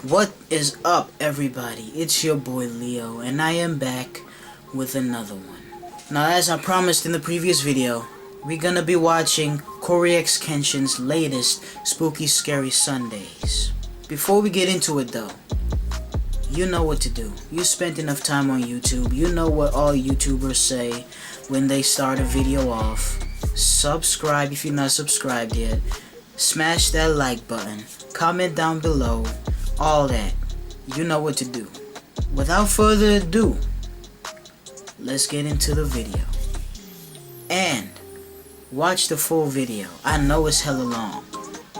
What is up, everybody? It's your boy Leo, and I am back with another one. Now, as I promised in the previous video, we're gonna be watching CoryxKenshin's latest Spooky Scary Sundays. Before we get into it though, you know what to do. You spent enough time on YouTube. You know what all YouTubers say when they start a video off. Subscribe if you're not subscribed yet. Smash that like button. Comment down below. All that. You know what to do. Without further ado, let's get into the video. And watch the full video. I know it's hella long.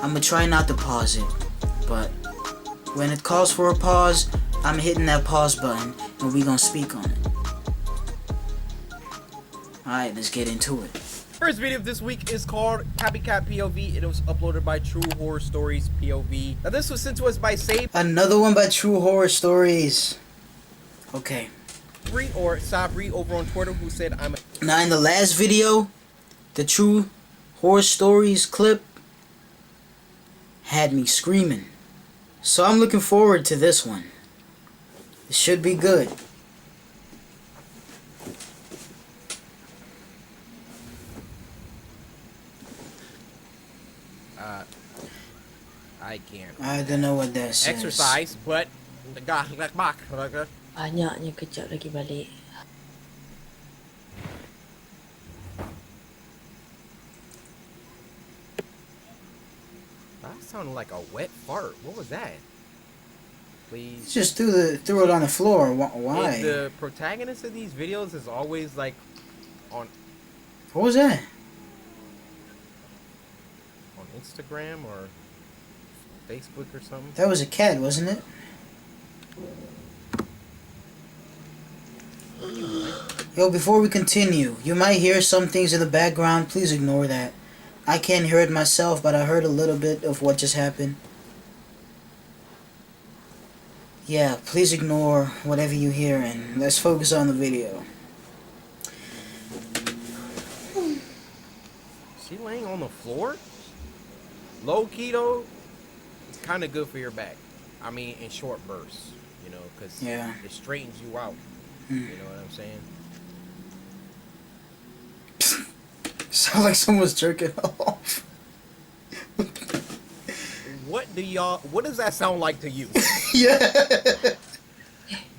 I'ma try not to pause it, but when it calls for a pause, I'm hitting that pause button and we gonna speak on it. Alright, let's get into it. First video of this week is called Copycat POV. It was uploaded by True Horror Stories POV. Now this was sent to us by Save. Another one by True Horror Stories. Okay. Or Sabri over on Twitter, who said I'm a... Now in the last video, the True Horror Stories clip had me screaming. So I'm looking forward to this one. It should be good. I can't. I don't know what that says. Exercise, but... Banyaknya kejap lagi balik. That sounded like a wet fart. What was that? Please. Just threw it on the floor. Why? And the protagonist of these videos is always like on What was that? Instagram or Facebook or something. That was a cat, wasn't it? Yo, before we continue, you might hear some things in the background. Please ignore that. I can't hear it myself, but I heard a little bit of what just happened. Yeah, please ignore whatever you hear and let's focus on the video. Is she laying on the floor? Low key though, it's kind of good for your back. I mean, in short bursts, you know, because Yeah. it straightens you out. Mm. You know what I'm saying? Sound like someone's jerking off. What does that sound like to you? Yeah.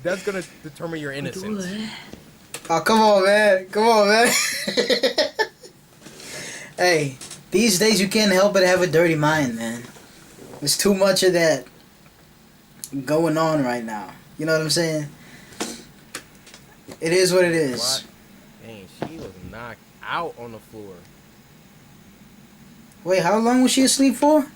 That's gonna determine your innocence. Oh, come on, man. Come on, man. Hey, these days you can't help but have a dirty mind, man. There's too much of that going on right now. You know what I'm saying? It is what it is. What? Dang, she was knocked out on the floor. Wait, how long was she asleep for?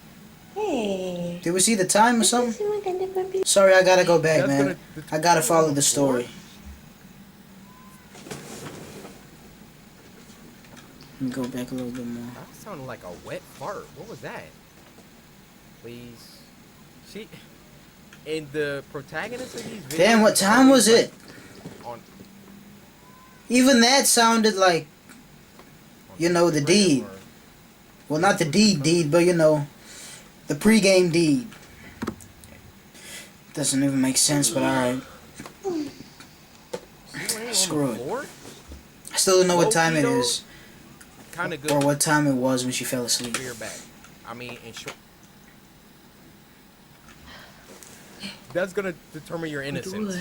Hey. Did we see the time or something? Semua ganda babi. Sorry, I gotta go back, That's man. I gotta follow the story. Let me go back a little bit more. That sounded like a wet fart. What was that? Please. She... And the protagonist of these videos... Damn, what time was it? On Even that sounded like, you know, the deed. Well, not the deed, but you know, the pregame deed. Doesn't even make sense, but alright. Screw it. I still don't know what time it is. Kind of good Or what time it was when she fell asleep. for your back. I mean, in short... That's gonna determine your innocence.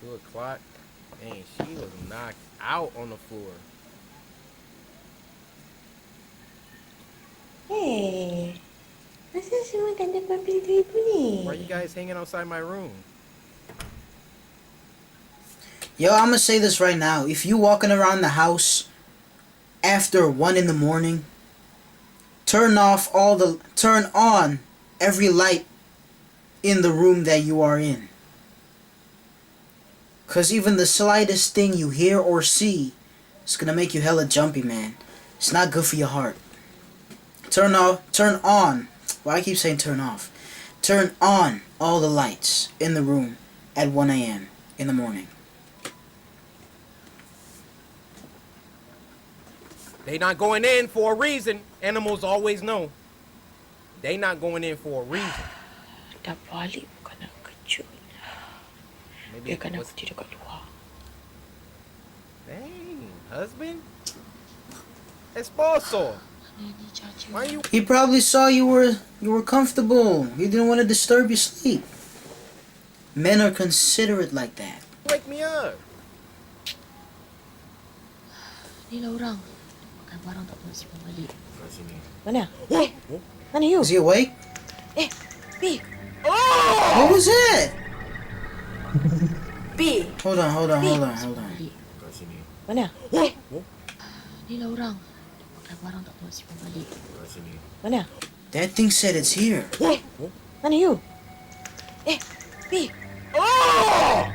2 o'clock. Dang, she was knocked out on the floor. Hey. Asal semua ganda babi ibu ni? Why are you guys hanging outside my room? Yo, I'm gonna say this right now. If you walking around the house after 1 in the morning, turn on every light in the room that you are in. Cause even the slightest thing you hear or see is gonna make you hella jumpy, man. It's not good for your heart. Turn on. Well, I keep saying turn off. Turn on all the lights in the room at 1 a.m. in the morning. They not going in for a reason. Animals always know. They not going in for a reason. Dah balik bukan nak kejut. Maybe Biarkan what's... aku tidur kat luar. Dang, husband? Esposo! Ini caca. Why you... He probably saw you were comfortable. He didn't want to disturb your sleep. Men are considerate like that. wake me up? Ni lah orang. Makan barang tak pernah simpan balik. Kat sini. Mana? Oh. Mana you? Is he awake? B. Oh! What was that? B. Hold on. Balik. Kat sini. Mana? Oh. Ni lah orang. Makan barang tak pernah simpan balik. Kat sini. Mana? That thing said it's here. Mana you? B. Oh!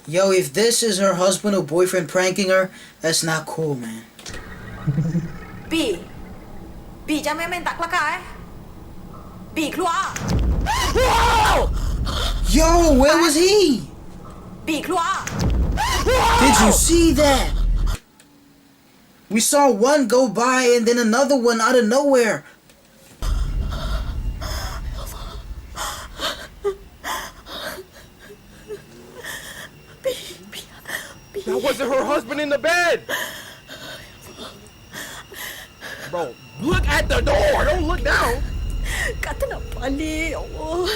Yo, if this is her husband or boyfriend pranking her, that's not cool, man. B. B, jangan main-main tak kelakar B, keluar. Yo, where was he? B, keluar. Did you see that? We saw one go by and then another one out of nowhere. That wasn't her husband in the bed! Bro, look at the door! Don't look down! Kata nak balik, ya Allah.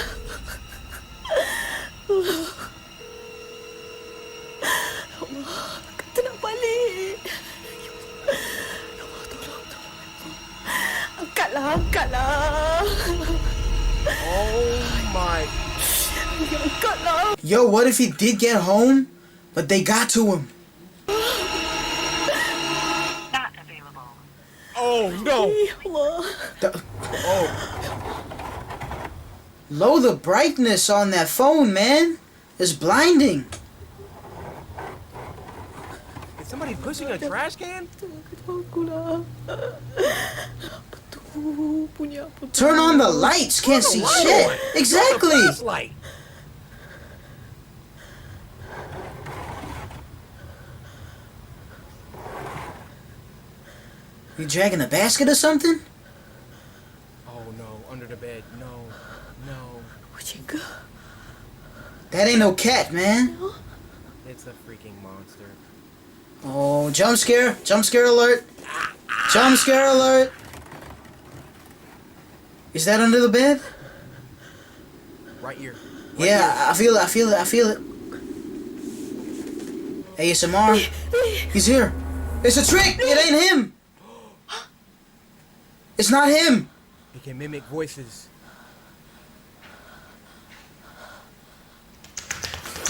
Ya Allah, kata nak balik. Ya Allah, tolong. Angkatlah. Oh my... Angkatlah. Yo, what if he did get home, but they got to him? Not available. Oh no! Ya Allah. Oh, Lower the brightness on that phone, man. It's blinding. is somebody pushing a trash can? Akulah. Apa tu? Punya apa tu? Turn on the lights. Can't see Light shit. on. Exactly. Flashlight. You dragging a basket or something? Oh no, under the bed. No. Kucing ke? That ain't no cat, man. It's a freaking monster. Oh, jump scare. Jump scare alert. Jump scare alert. Is that under the bed? Right here. Yeah, I feel it. ASMR. He's here. It's a trick. It ain't him. It's not him. He can mimic voices.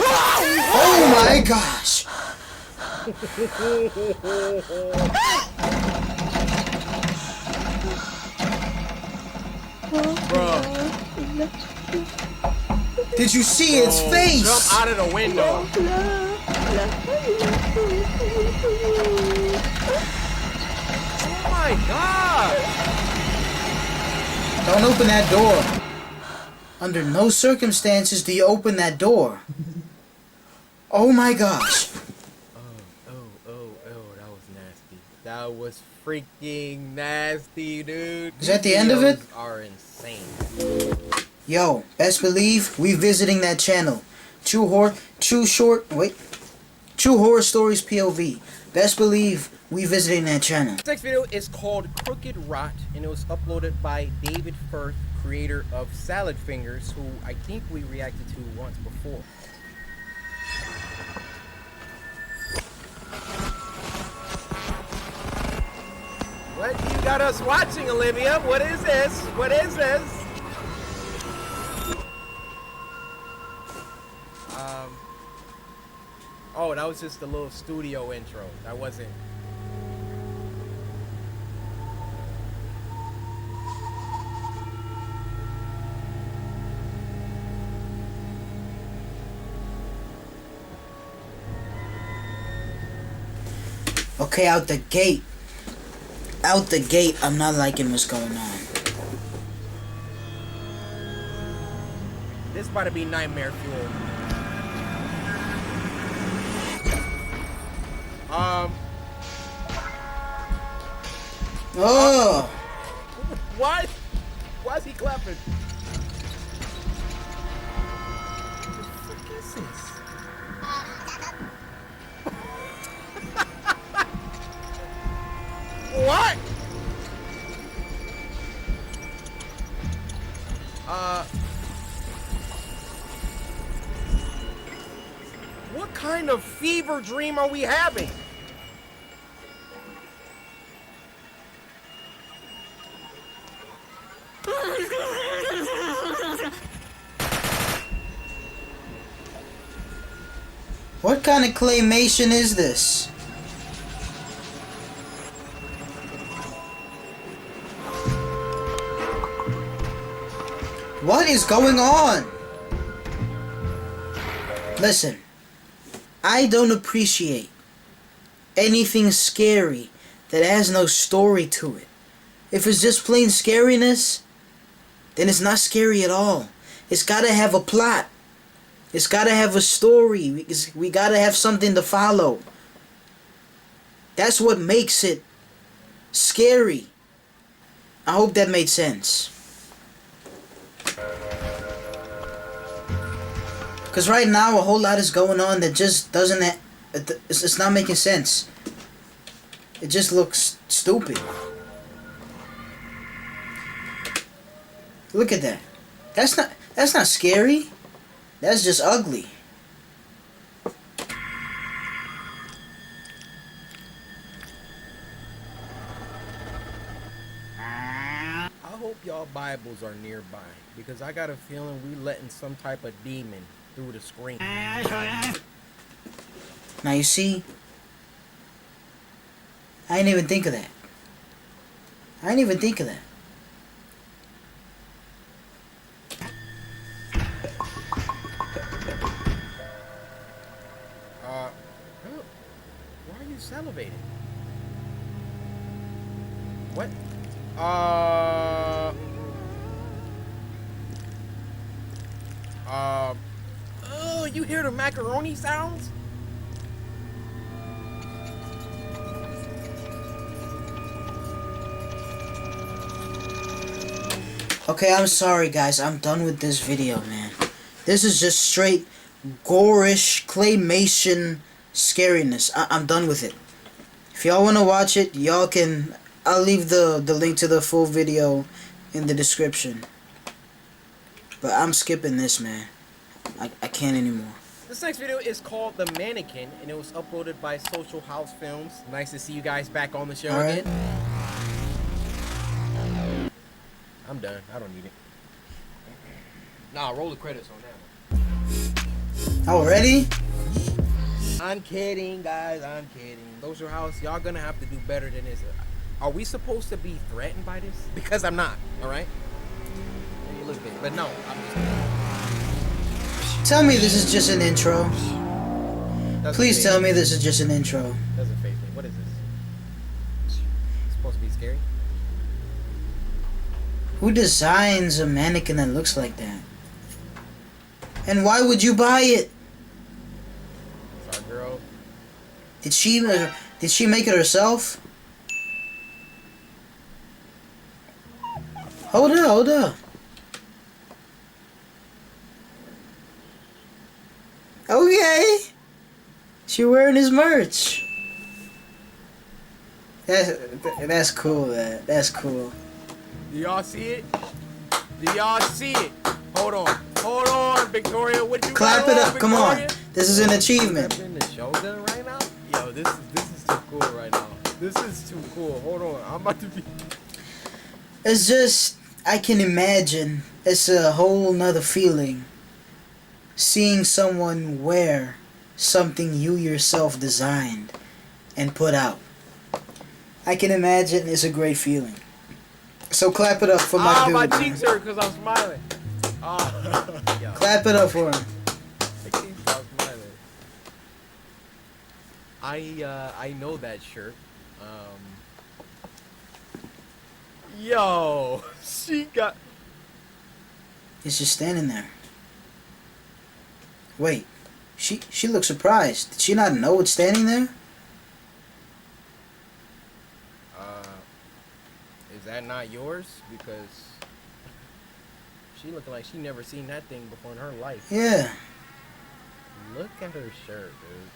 Oh my gosh. Bruh. Did you see its Jump face? out of the window. Oh my god. Don't open that door. Under no circumstances do you open that door. Oh my gosh. Oh, that was nasty. That was freaking nasty, dude. Is that the end of it? Videos are insane. Yo, best believe we visiting that channel. True Horror Stories POV. Best believe we visiting that channel. This next video is called Crooked Rot, and it was uploaded by David Firth, creator of Salad Fingers, who I think we reacted to once before. What you got us watching, Olivia? What is this? What is this? Oh, that was just a little studio intro. That wasn't... Okay, out the gate. I'm not liking what's going on. This about to be nightmare fuel. Oh, What? Why is he clapping? What the fuck is this? What? What kind of fever dream are we having? What kind of claymation is this? What is going on? Listen, I don't appreciate anything scary that has no story to it. If it's just plain scariness, then it's not scary at all. It's gotta have a plot. It's gotta have a story. We gotta have something to follow. That's what makes it scary. I hope that made sense. Because right now a whole lot is going on that just doesn't... It's not making sense. It just looks stupid. Look at that. That's not scary. That's just ugly. I hope y'all Bibles are nearby, because I got a feeling we letting some type of demon through the screen. Now you see, I didn't even think of that. I didn't even think of that. Why are you salivating? What? Oh, you hear the macaroni sounds? Okay, I'm sorry guys, I'm done with this video, man. This is just straight gorish claymation scariness. I'm done with it. If y'all want to watch it, y'all can... I'll leave the link to the full video in the description. But I'm skipping this, man. I can't anymore. This next video is called The Mannequin, and it was uploaded by Social House Films. Nice to see you guys back on the show Alright. again. I'm done. I don't need it. Nah, roll the credits on that one. Already? I'm kidding, guys. I'm kidding. Social House, y'all gonna have to do better than this. Are we supposed to be threatened by this? Because I'm not, alright? Maybe a little bit, but no. I'm just... Tell me this is just an intro. Doesn't Please faze tell me. me this is just an intro. Doesn't faze me. What is this? It's supposed to be scary? Who designs a mannequin that looks like that? And why would you buy it? It's our girl. Did she make it herself? Hold up, hold up. Okay. She wearing his merch. That's cool, man. That's cool. Do y'all see it? Do y'all see it? Hold on. Hold on, Victoria. What you Clap got it on, up. Come on. Victoria? This is an achievement. Clapping the shoulder right now? Yo, this is too cool right now. This is too cool. Hold on. I'm about to be... It's just, I can imagine. It's a whole nother feeling. Seeing someone wear something you yourself designed and put out. I can imagine it's a great feeling. So clap it up for my dude. my Man. cheeks hurt because I'm smiling. Yo, Clap it up for him. I can't stop smiling. I know that shirt. Yo, she got... He's just standing there. Wait, she looks surprised. Did she not know it's standing there? Is that not yours? Because She looking like she never seen that thing before in her life. Yeah. Look at her shirt, dude.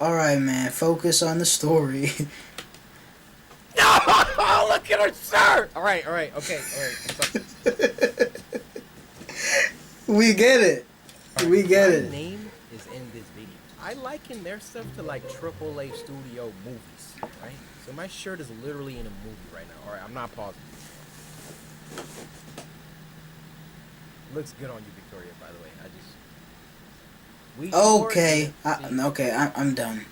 Oh Alright, man. Focus on the story. no! Look at her shirt! Alright, okay, alright. We get it. We get it. My name is in this video. I liken their stuff to like AAA studio movies, right? So my shirt is literally in a movie right now. Alright, I'm not pausing. Looks good on you, Victoria, by the way. Okay. I'm done.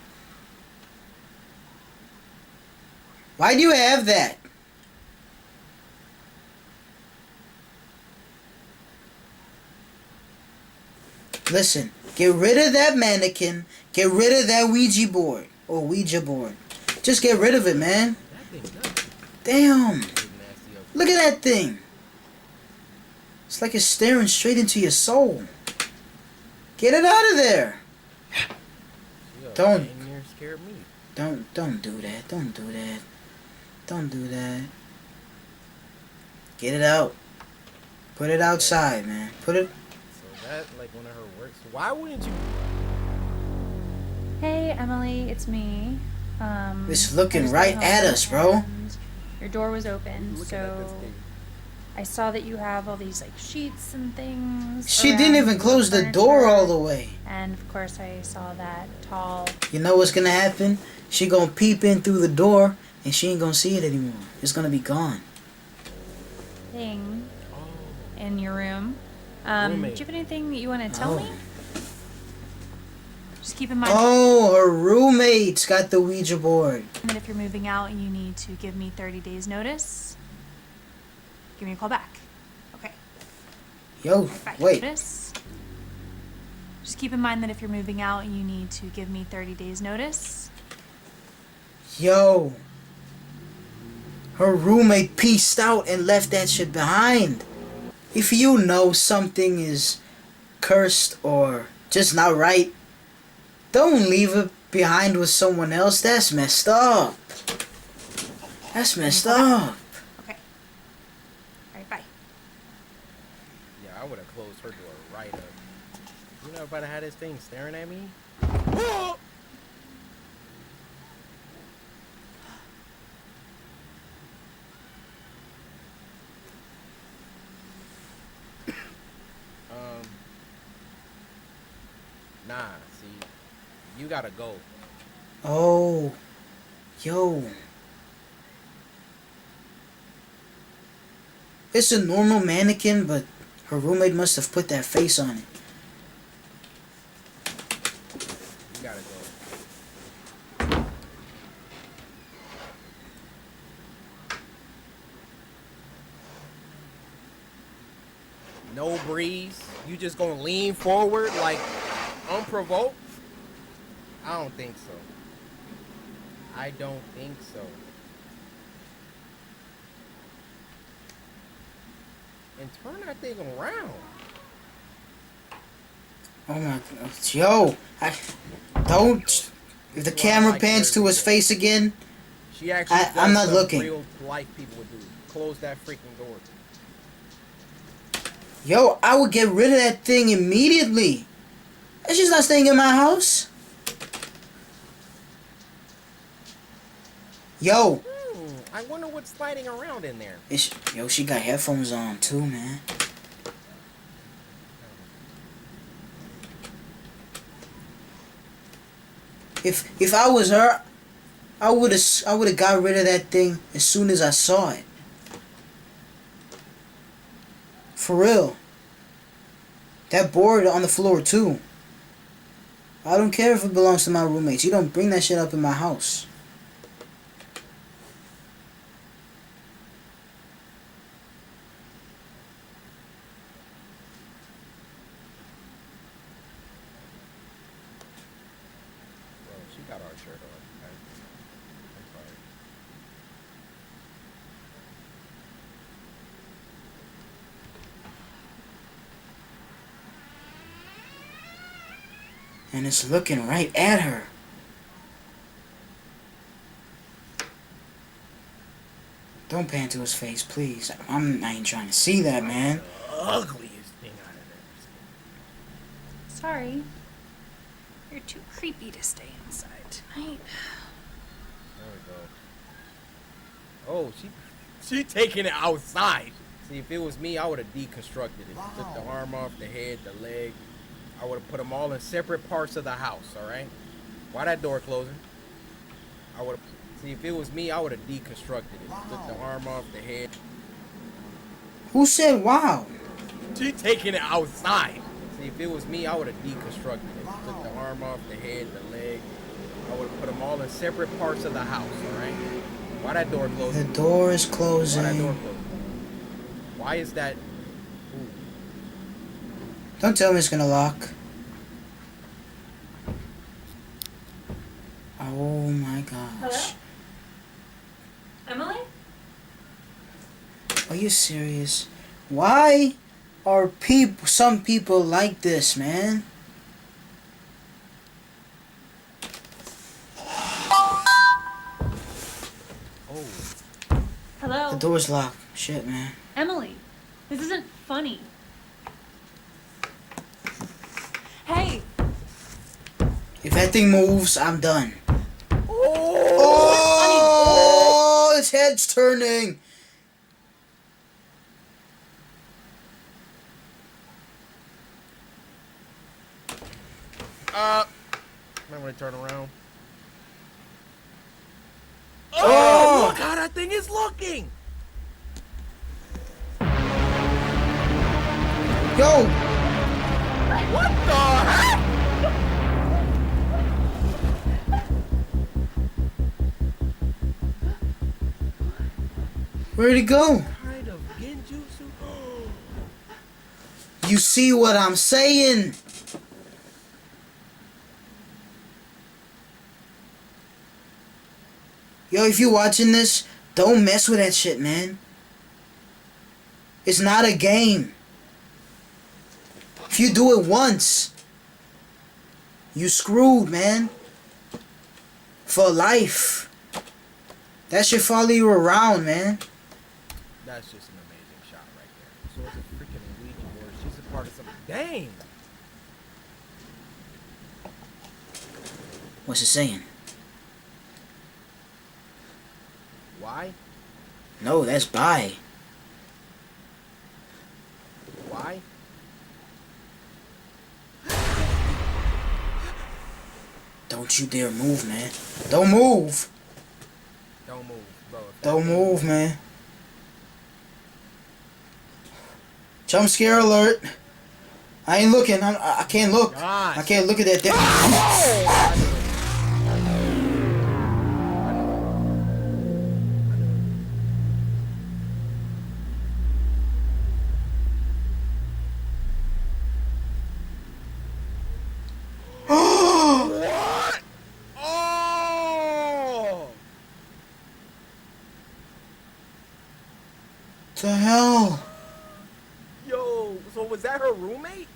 Why do you have that? Listen, get rid of that mannequin. Get rid of that Ouija board. Or Ouija board. Just get rid of it, man. That thing does. Damn. Big nasty up. Look at that thing. It's like it's staring straight into your soul. Get it out of there. Don't. Dang near scared me. Don't do that. Don't do that. Don't do that. Get it out. Put it outside, man. Put it. So that like one of her works. Why wouldn't you? Hey Emily, it's me. It's I looking just right got at home us, bro. and Your door was open, Looking at this so thing. I saw that you have all these like sheets and things. She didn't around even your close the door furniture, all the way. And of course, I saw that tall. You know what's gonna happen? She gonna peep in through the door, and she ain't gonna see it anymore. It's gonna be gone. Thing Oh. in your room. Do Roommate. you have anything that you want to tell Oh. me? Just keep in mind Oh, her roommate's got the Ouija board. that if you're moving out, you need to give me 30 days notice. Give me a call back. Okay. Yo, Bye. wait. Notice. Just keep in mind that if you're moving out, you need to give me 30 days notice. Yo. Her roommate pieced out and left that shit behind. If you know something is cursed or just not right, don't leave it behind with someone else. That's messed up. That's messed up. Okay. Alright, bye. Yeah, I would have closed her door right up. You know, if I'd have had this thing staring at me. Nah, see, you gotta go. Oh. Yo. It's a normal mannequin, but her roommate must have put that face on it. You gotta go. No breeze. You just gonna lean forward like unprovoked? I don't think so. I don't think so. And turn that thing around. Oh my god. Yo. Don't. If the camera pans to his face again, She actually does I'm not some looking. real life people would do. Close that freaking door. yo, I would get rid of that thing immediately. She's not staying in my house. Yo. I wonder what's sliding around in there. Yo, she got headphones on too, man. If I was her, I would have got rid of that thing as soon as I saw it. For real. That board on the floor too. I don't care if it belongs to my roommates. You don't bring that shit up in my house. Well, she got our shirt on. I'm sorry. And it's looking right at her. Don't pan to his face, please. I ain't trying to see that, man. Ugliest thing I've ever seen. Sorry. You're too creepy to stay inside tonight. There we go. Oh, she taking it outside. See, if it was me, I would have deconstructed it. Wow. Took the arm off, the head, the leg. I would have put them all in separate parts of the house, all right? Why that door closing? I would have... See, if it was me, I would have deconstructed it. Wow. Took the arm off, the head. Who said wow? She taking it outside. See, if it was me, I would have deconstructed it. Wow. Took the arm off, the head, the leg. I would have put them all in separate parts of the house, all right? Why that door closing? The door is closing. Why that door closing? Why is that... Ooh. Don't tell me it's gonna lock. Oh my gosh. Hello? Emily? Are you serious? Why are some people like this, man? Oh. Hello? The door's locked. Shit, man. Emily, this isn't funny. Hey! If that thing moves, I'm done. Oh! Oh, its head's turning. I'm gonna turn around. Oh! Look how that thing is looking! Yo! What the heck? Where'd it go? Kind of genjutsu. You see what I'm saying? Yo, if you watching this, don't mess with that shit, man. It's not a game. If you do it once, you screwed, man. For life. That should follow you around, man. That's just an amazing shot right there. So it's a freaking Ouija board. She's a part of something. Dang! What's it saying? Why? No, that's bye. Why? Don't you dare move, man. Don't move. Don't move, bro. Don't move, man. Jump scare alert. I ain't looking. I can't look. Gosh. I can't look at that thing. What? Oh! The hell? Yo, so was that her roommate?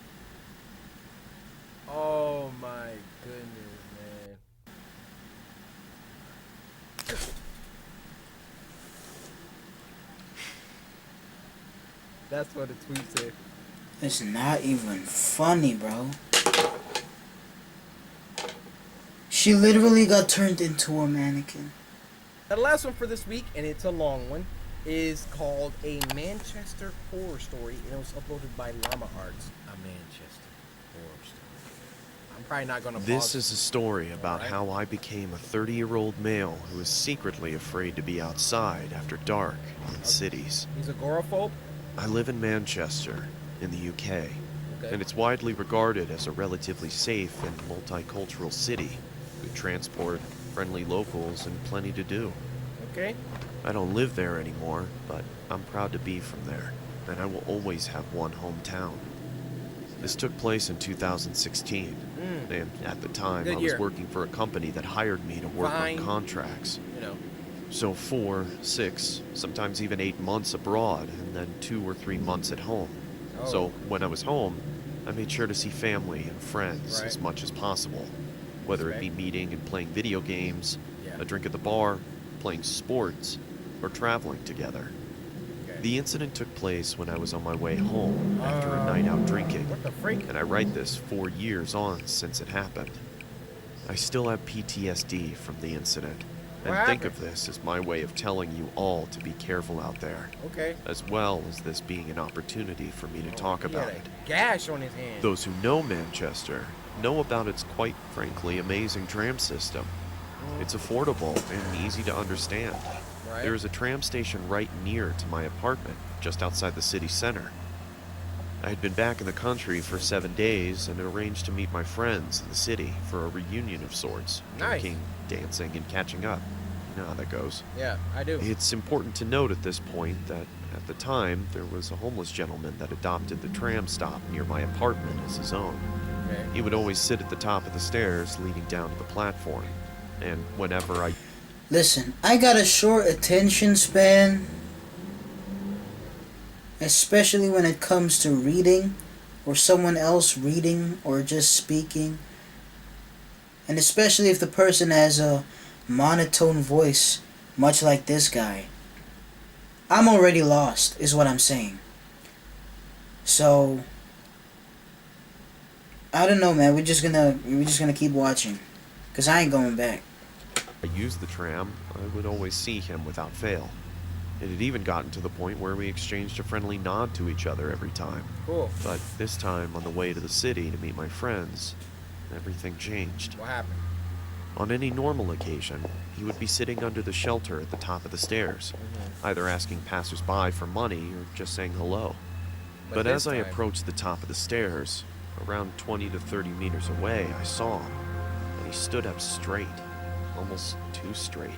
Oh my goodness, man. That's what the tweet said. It's not even funny, bro. She literally got turned into a mannequin. The last one for this week, and it's a long one, is called A Manchester Horror Story, and it was uploaded by Llama Arts. A Manchester Horror Story. I'm probably not gonna pause. This is a story about how I became a 30-year-old male who is secretly afraid to be outside after dark in cities. He's agoraphobe? I live in Manchester, in the UK, Okay. and it's widely regarded as a relatively safe and multicultural city. Good transport, friendly locals, and plenty to do. Okay. I don't live there anymore, but I'm proud to be from there, and I will always have one hometown. This took place in 2016, and at the time Good I was year. working for a company that hired me to work Fine. on contracts. You know. So 4, 6, sometimes even 8 months abroad, and then 2 or 3 months at home. Oh. So when I was home, I made sure to see family and friends Right. as much as possible. Whether it be Respect. meeting and playing video games, Yeah. a drink at the bar, playing sports, or traveling together. Okay. The incident took place when I was on my way home after a night out drinking, What the freak? and I write this 4 years on since it happened. I still have PTSD from the incident, and What think happened? of this as my way of telling you all to be careful out there, Okay. as well as this being an opportunity for me to talk He about had it. a gash on his hand. Those who know Manchester know about its quite frankly amazing tram system. It's affordable and easy to understand. Right. There is a tram station right near to my apartment, just outside the city center. I had been back in the country for 7 days and arranged to meet my friends in the city for a reunion of sorts, Nice. drinking, dancing, and catching up. You know how that goes. Yeah, I do. It's important to note at this point that at the time there was a homeless gentleman that adopted the tram stop near my apartment as his own. Okay. He would always sit at the top of the stairs leading down to the platform, and whenever I Listen, I got a short attention span, especially when it comes to reading, or someone else reading, or just speaking. And especially if the person has a monotone voice, much like this guy. I'm already lost, is what I'm saying. So, I don't know, man. We're just gonna keep watching, cause I ain't going back. used the tram, I would always see him without fail. It had even gotten to the point where we exchanged a friendly nod to each other every time. Cool. But this time, on the way to the city to meet my friends, everything changed. What happened? On any normal occasion, he would be sitting under the shelter at the top of the stairs, either asking passersby for money or just saying hello. But this as I time- approached the top of the stairs, around 20 to 30 meters away, I saw him, and he stood up straight, almost too straight,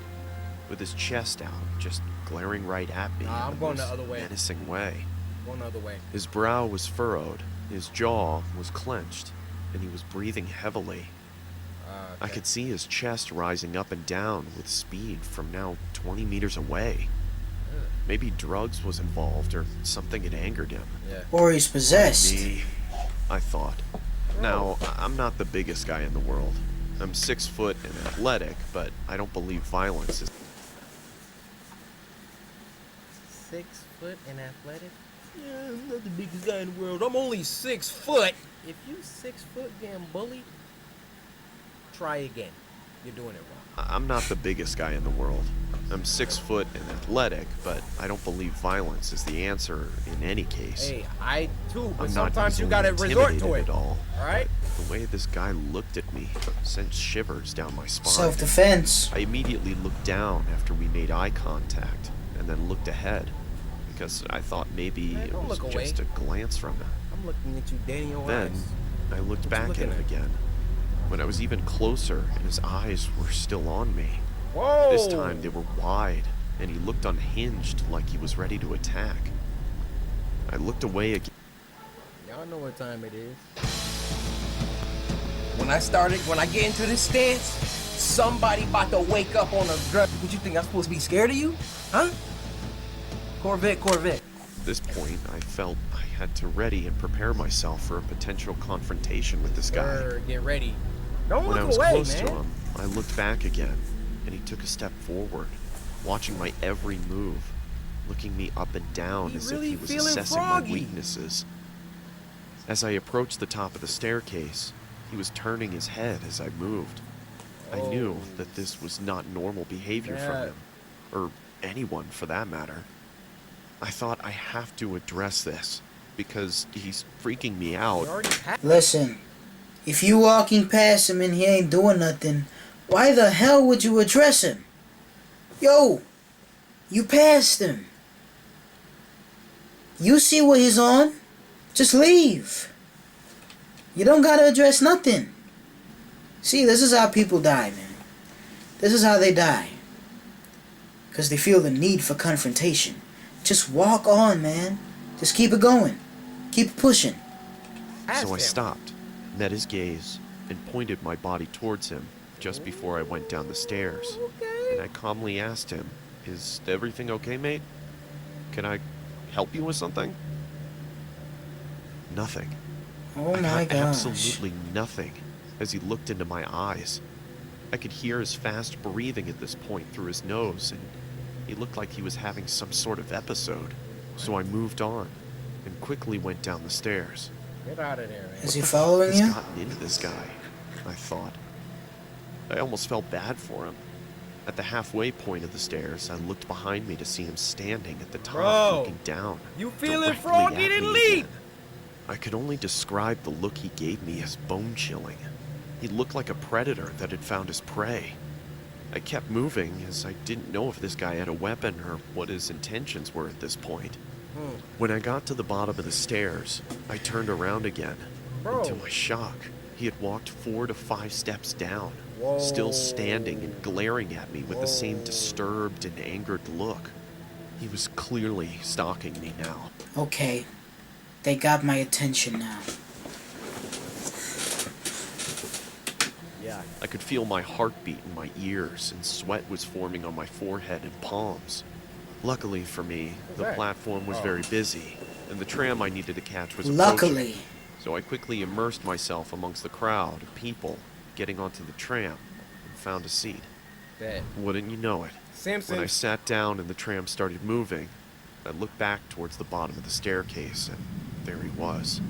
with his chest out, just glaring right at me Nah, in I'm going the most other way. menacing way. One other way. His brow was furrowed, his jaw was clenched, and he was breathing heavily. I Okay. could see his chest rising up and down with speed from now 20 meters away. Maybe drugs was involved or something had angered him. Yeah. Or he's possessed. Me, I thought. Now, I'm not the biggest guy in the world. I'm 6 foot and athletic, but I don't believe violence is... 6 foot and athletic? Yeah, I'm not the biggest guy in the world. I'm only 6 foot. If you 6 foot getting bullied, try again. You're doing it wrong. I'm not the biggest guy in the world. I'm 6 foot and athletic, but I don't believe violence is the answer in any case. Hey, I too, but I'm not sometimes you easily gotta resort to intimidated it. at all. Alright? The way this guy looked at me sent shivers down my spine. Self-defense. I immediately looked down after we made eye contact, and then looked ahead, because I thought maybe Man, it don't was look just a away. glance from him. I'm looking at you dead in your Then, eyes. I looked What you back at looking him at? again, when I was even closer and his eyes were still on me. Whoa! This time they were wide, and he looked unhinged like he was ready to attack. I looked away again. Y'all know what time it is. When I get into this stance, somebody about to wake up on a drug. What you think, I'm supposed to be scared of you? Huh? Corvette. At this point, I felt I had to ready and prepare myself for a potential confrontation with this guy. Sir, get ready. Don't When I look was away, close man. to him, I looked back again, and he took a step forward, watching my every move, looking me up and down He as really if he was feeling assessing froggy. my weaknesses. As I approached the top of the staircase, he was turning his head as I moved. I knew Oh. that this was not normal behavior from Yeah. him, or anyone for that matter. I thought I have to address this, because he's freaking me You out. already had. Listen, if you walking past him and he ain't doing nothing, why the hell would you address him? Yo, you passed him. You see what he's on? Just leave. You don't gotta address nothing. See, this is how people die, man. This is how they die. Because they feel the need for confrontation. Just walk on, man. Just keep it going. Keep it pushing. So I stopped, met his gaze, and pointed my body towards him just before I went down the stairs. And I calmly asked him, "Is everything okay, mate? Can I help you with something?" Nothing. Oh I my got gosh. absolutely nothing as he looked into my eyes. I could hear his fast breathing at this point through his nose, and He looked like he was having some sort of episode, so I moved on and quickly went down the stairs. Get out of there, man. Is he following What's you? gotten into this guy? I thought. I almost felt bad for him. At the halfway point of the stairs, I looked behind me to see him standing at the top, Bro, looking down. You feeling directly froggy? at Then me leave. again. I could only describe the look he gave me as bone-chilling. He looked like a predator that had found his prey. I kept moving as I didn't know if this guy had a weapon or what his intentions were at this point. When I got to the bottom of the stairs, I turned around again. Bro. And to my shock, he had walked 4 to 5 steps down, Whoa. still standing and glaring at me with the same Whoa. disturbed and angered look. He was clearly stalking me now. Okay. They got my attention now. Yeah. I could feel my heartbeat in my ears, and sweat was forming on my forehead and palms. Luckily for me, the that? platform was Oh. very busy, and the tram I needed to catch was Luckily. approaching. So I quickly immersed myself amongst the crowd of people getting onto the tram and found a seat. That. Wouldn't you know it? When I Simpsons. sat down and the tram started moving, I looked back towards the bottom of the staircase, and there he was,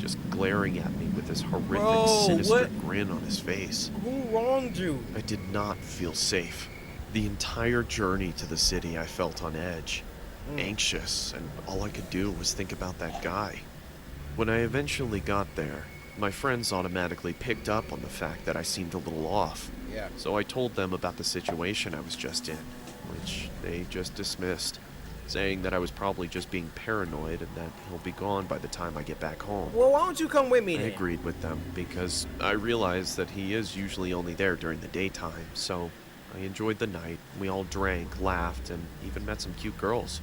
just glaring at me with this horrific, Bro, sinister what? grin on his face. Who wronged you? I did not feel safe. The entire journey to the city, I felt on edge, anxious, and all I could do was think about that guy. When I eventually got there, my friends automatically picked up on the fact that I seemed a little off. Yeah. So I told them about the situation I was just in, which they just dismissed, saying that I was probably just being paranoid and that he'll be gone by the time I get back home. Well, why don't you come with me I then? agreed with them because I realized that he is usually only there during the daytime, so I enjoyed the night. We all drank, laughed, and even met some cute girls.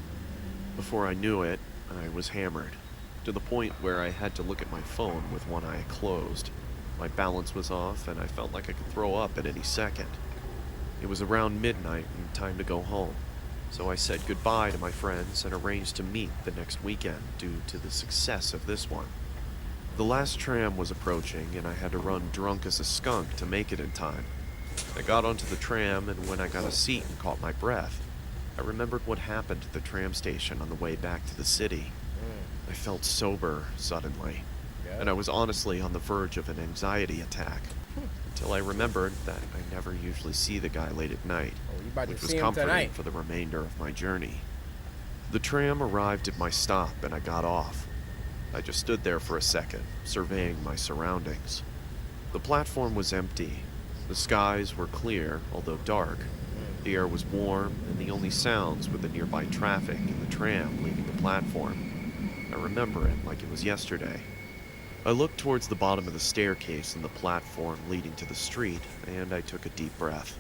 Before I knew it, I was hammered, to the point where I had to look at my phone with one eye closed. My balance was off, and I felt like I could throw up at any second. It was around midnight and time to go home, so I said goodbye to my friends and arranged to meet the next weekend due to the success of this one. The last tram was approaching, and I had to run drunk as a skunk to make it in time. I got onto the tram, and when I got a seat and caught my breath, I remembered what happened at the tram station on the way back to the city. I felt sober suddenly, and I was honestly on the verge of an anxiety attack, until I remembered that I never usually see the guy late at night, Oh, you about to which was see him comforting tonight. for the remainder of my journey. The tram arrived at my stop, and I got off. I just stood there for a second, surveying my surroundings. The platform was empty. The skies were clear, although dark. The air was warm, and the only sounds were the nearby traffic and the tram leaving the platform. I remember it like it was yesterday. I looked towards the bottom of the staircase and the platform leading to the street, and I took a deep breath.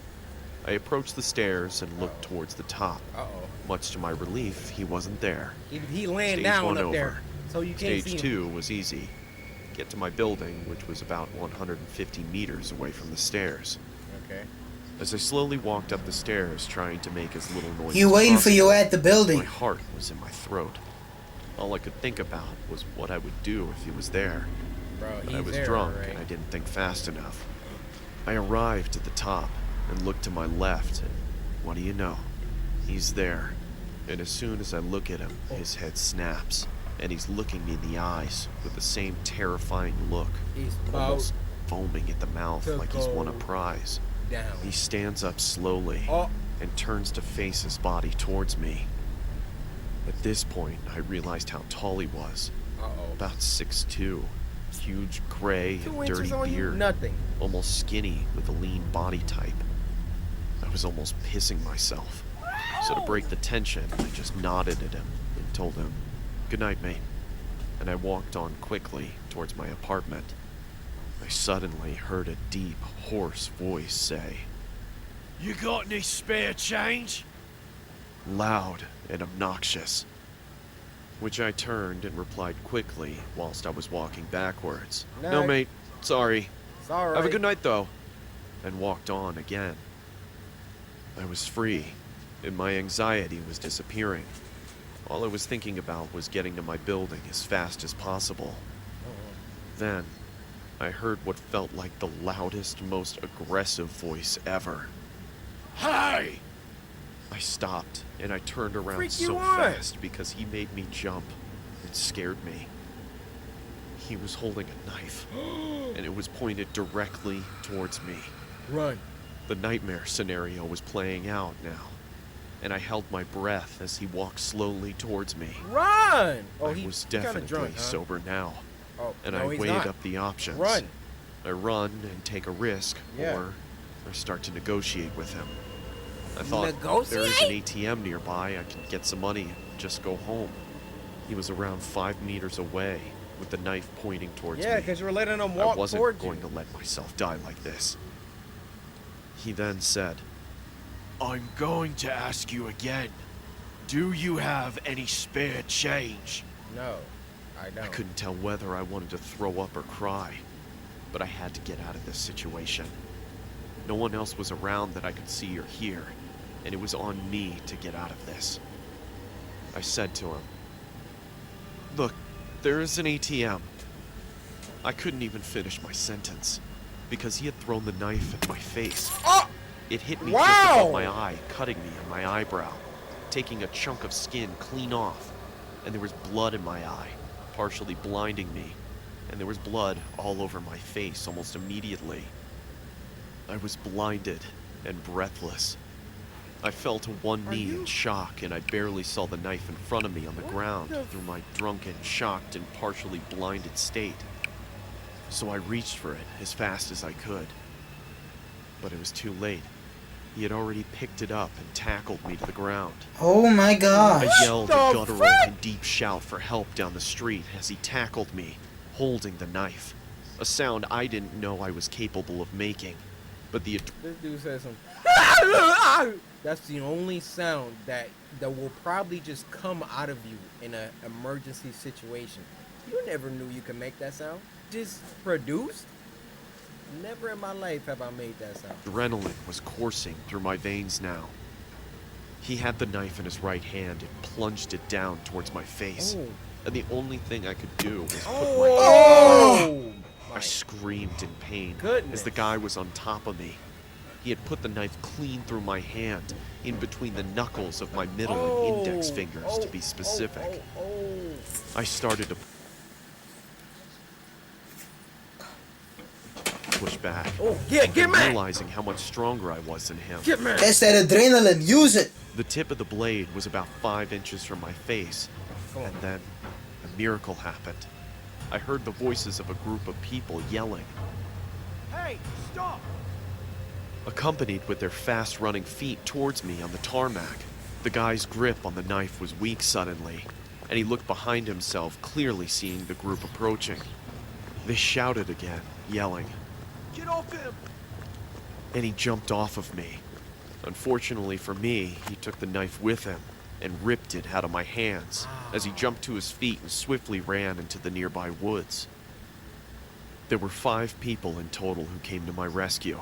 I approached the stairs and looked towards the top. Uh-oh. Much to my relief, he wasn't there. He laying Stage down one up over. there, so you can't Stage see him. 2 was easy. Get to my building, which was about 150 meters away from the stairs. Okay. As I slowly walked up the stairs, trying to make as little noise He as waiting for you possible, at the building. my heart was in my throat. All I could think about was what I would do if he was there. Bro, But he's I was there, drunk, right? and I didn't think fast enough. I arrived at the top and looked to my left, and what do you know? He's there. And as soon as I look at him, his head snaps, and he's looking me in the eyes with the same terrifying look, He's almost foaming at the mouth to like he's won a go prize. down. He stands up slowly Oh. and turns to face his body towards me. At this point, I realized how tall he was. Uh-oh. About 6'2", huge gray 2 and inches dirty on you? beard, Nothing. almost skinny with a lean body type. I was almost pissing myself. So to break the tension, I just nodded at him and told him, "Good night, mate." And I walked on quickly towards my apartment. I suddenly heard a deep, hoarse voice say, "You got any spare change?" Loud and obnoxious. Which I turned and replied quickly whilst I was walking backwards. "No, Night. mate. Sorry. Sorry. Have a good night, though." And walked on again. I was free, and my anxiety was disappearing. All I was thinking about was getting to my building as fast as possible. Then, I heard what felt like the loudest, most aggressive voice ever. "Hey! I stopped and I turned around Freak you so on. fast because he made me jump. It scared me. He was holding a knife, and it was pointed directly towards me. Run. The nightmare scenario was playing out now, and I held my breath as he walked slowly towards me. Run! Oh, I he was kinda definitely drunk, huh? sober now, Oh, and no, I he's weighed not. up the options. Run. I run and take a risk, Yeah. or I start to negotiate with him. I thought, Negotiate? there is an ATM nearby, I can get some money and just go home. He was around 5 meters away, with the knife pointing towards Yeah, me. because you were letting him I walk wasn't towards going you. to let myself die like this. He then said, I'm going to ask you again. Do you have any spare change? No, I don't. I couldn't tell whether I wanted to throw up or cry, but I had to get out of this situation. No one else was around that I could see or hear, and it was on me to get out of this. I said to him, Look, there is an ATM. I couldn't even finish my sentence, because he had thrown the knife at my face. Oh! It hit me Wow! just above my eye, cutting me on my eyebrow, taking a chunk of skin clean off, and there was blood in my eye, partially blinding me, and there was blood all over my face almost immediately. I was blinded and breathless. I fell to one knee in shock, and I barely saw the knife in front of me on the ground through my drunken, shocked, and partially blinded state. So I reached for it as fast as I could. But it was too late. He had already picked it up and tackled me to the ground. Oh my god. I yelled a the guttural fuck? and deep shout for help down the street as he tackled me, holding the knife. A sound I didn't know I was capable of making. But the This dude says some. That's the only sound that will probably just come out of you in an emergency situation. You never knew you could make that sound. Just produced. Never in my life have I made that sound. adrenaline was coursing through my veins now. He had the knife in his right hand and plunged it down towards my face. Oh. And the only thing I could do was put my Oh! I screamed in pain Goodness. as the guy was on top of me. He had put the knife clean through my hand, in between the knuckles of my middle and index fingers, to be specific. I started to push back, Oh, get and me! realizing how much stronger I was than him. Get me! That's that adrenaline. Use it. The tip of the blade was about 5 inches from my face, Come on. and then a miracle happened. I heard the voices of a group of people yelling, Hey, stop! accompanied with their fast-running feet towards me on the tarmac. The guy's grip on the knife was weak suddenly, and he looked behind himself, clearly seeing the group approaching. They shouted again, yelling, Get off him! And he jumped off of me. Unfortunately for me, he took the knife with him and ripped it out of my hands as he jumped to his feet and swiftly ran into the nearby woods. There were 5 people in total who came to my rescue.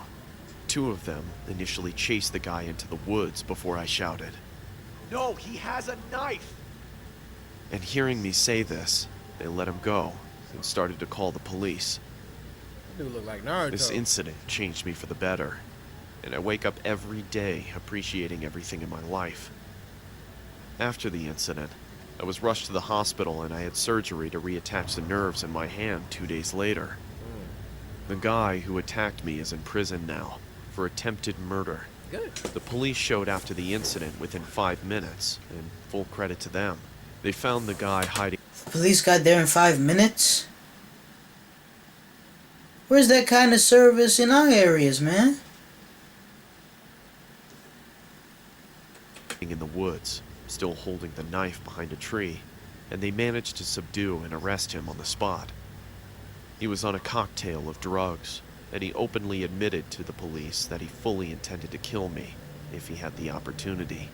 2 of them initially chased the guy into the woods before I shouted, No, he has a knife! And hearing me say this, they let him go and started to call the police. Dude look like Naruto. This incident changed me for the better, and I wake up every day appreciating everything in my life. After the incident, I was rushed to the hospital and I had surgery to reattach the nerves in my hand 2 days later. The guy who attacked me is in prison now for attempted murder. Good. The police showed after the incident within 5 minutes, and full credit to them. They found the guy hiding Police got there in 5 minutes? Where's that kind of service in our areas, man? in the woods, still holding the knife behind a tree, and they managed to subdue and arrest him on the spot. He was on a cocktail of drugs, and he openly admitted to the police that he fully intended to kill me if he had the opportunity.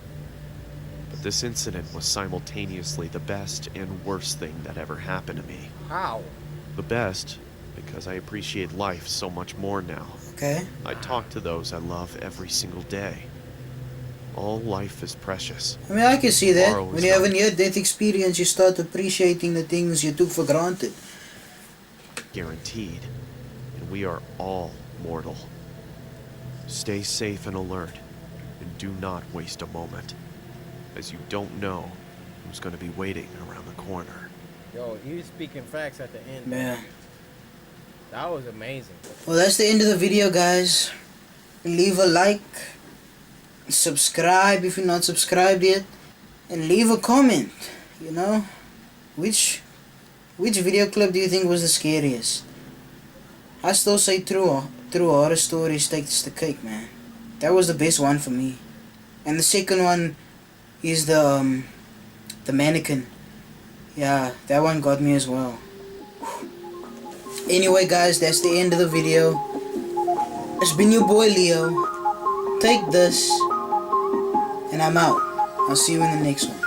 But this incident was simultaneously the best and worst thing that ever happened to me. How? The best, because I appreciate life so much more now. Okay. I talk to those I love every single day. All life is precious. I mean, I can see that. Tomorrow When is you have a not near-death experience, you start appreciating the things you took for granted. guaranteed, and we are all mortal. Stay safe and alert, and do not waste a moment, as you don't know who's going to be waiting around the corner. Yo, he was speaking facts at the end. Yeah. That was amazing. Well, that's the end of the video, guys. Leave a like, subscribe if you're not subscribed yet, and leave a comment. You know, which video clip do you think was the scariest? I still say True Horror Stories takes the cake, man. That was the best one for me. And the second one is the mannequin. Yeah, that one got me as well. Anyway, guys, that's the end of the video. It's been your boy Leo. Take this, and I'm out. I'll see you in the next one.